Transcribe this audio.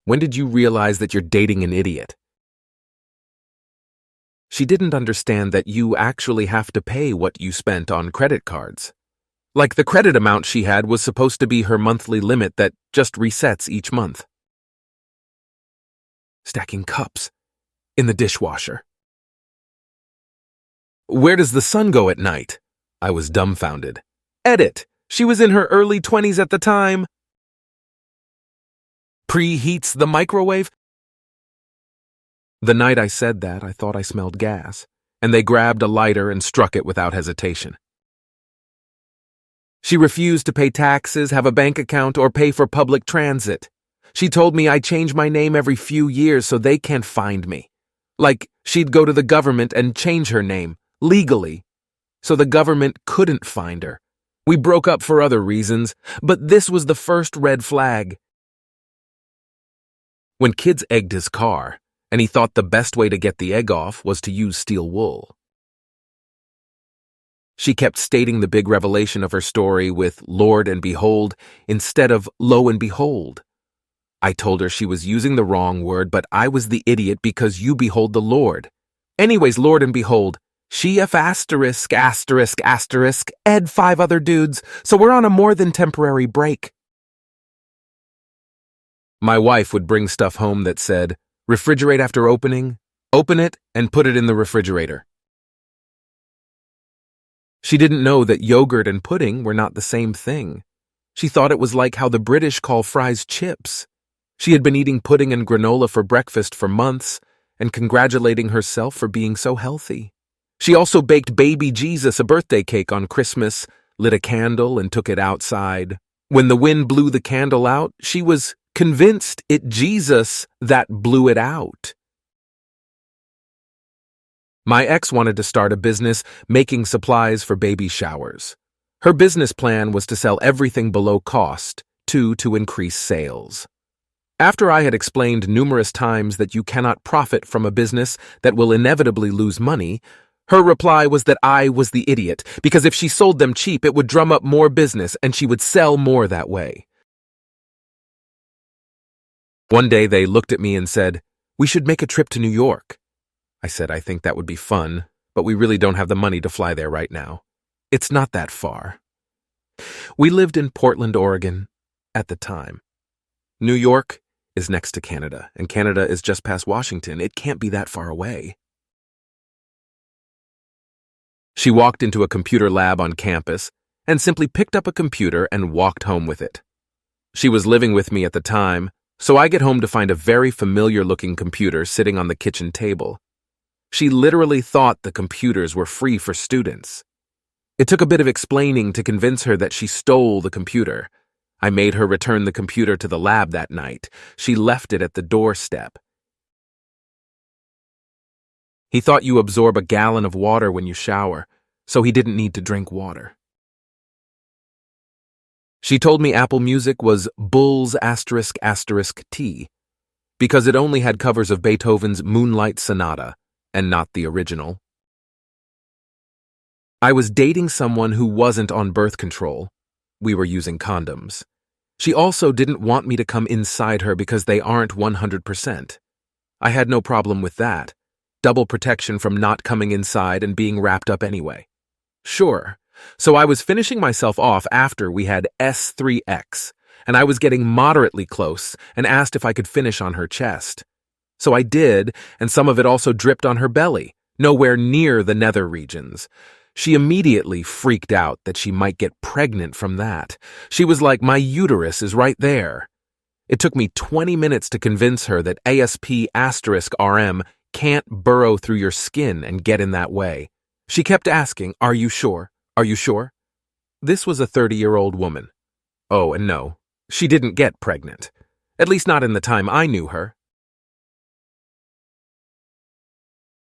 When did you realize that you're dating an idiot? She didn't understand that you actually have to pay what you spent on credit cards. Like the credit amount she had was supposed to be her monthly limit that just resets each month. Stacking cups in the dishwasher. Where does the sun go at night? I was dumbfounded. Edit. She was in her early 20s at the time. Preheats the microwave? The night I said that, I thought I smelled gas, and they grabbed a lighter and struck it without hesitation. She refused to pay taxes, have a bank account, or pay for public transit. She told me I change my name every few years so they can't find me. Like she'd go to the government and change her name, legally, so the government couldn't find her. We broke up for other reasons, but this was the first red flag. When kids egged his car, and he thought the best way to get the egg off was to use steel wool. She kept stating the big revelation of her story with Lord and behold instead of lo and behold. I told her she was using the wrong word, but I was the idiot because you behold the Lord. Anyways, Lord and behold, she F asterisk, asterisk, asterisk, ed 5 other dudes, so we're on a more than temporary break. My wife would bring stuff home that said, refrigerate after opening, open it, and put it in the refrigerator. She didn't know that yogurt and pudding were not the same thing. She thought it was like how the British call fries chips. She had been eating pudding and granola for breakfast for months and congratulating herself for being so healthy. She also baked baby Jesus a birthday cake on Christmas, lit a candle, and took it outside. When the wind blew the candle out, she was convinced it Jesus that blew it out. My ex wanted to start a business making supplies for baby showers. Her business plan was to sell everything below cost, to increase sales. After I had explained numerous times that you cannot profit from a business that will inevitably lose money, her reply was that I was the idiot, because if she sold them cheap, it would drum up more business and she would sell more that way. One day they looked at me and said, "We should make a trip to New York." I said, "I think that would be fun, but we really don't have the money to fly there right now. It's not that far." We lived in Portland, Oregon at the time. New York is next to Canada, and Canada is just past Washington. It can't be that far away. She walked into a computer lab on campus and simply picked up a computer and walked home with it. She was living with me at the time, so I get home to find a very familiar-looking computer sitting on the kitchen table. She literally thought the computers were free for students. It took a bit of explaining to convince her that she stole the computer. I made her return the computer to the lab that night. She left it at the doorstep. He thought you absorb a gallon of water when you shower, so he didn't need to drink water. She told me Apple Music was Bulls asterisk asterisk T, because it only had covers of Beethoven's Moonlight Sonata, and not the original. I was dating someone who wasn't on birth control. We were using condoms. She also didn't want me to come inside her because they aren't 100%. I had no problem with that. Double protection from not coming inside and being wrapped up anyway. Sure. So I was finishing myself off after we had S3X, and I was getting moderately close and asked if I could finish on her chest. So I did, and some of it also dripped on her belly, nowhere near the nether regions. She immediately freaked out that she might get pregnant from that. She was like, "My uterus is right there." It took me 20 minutes to convince her that ASP asterisk RM can't burrow through your skin and get in that way. She kept asking, "Are you sure? Are you sure?" This was a 30-year-old woman. Oh, and no, she didn't get pregnant. At least not in the time I knew her.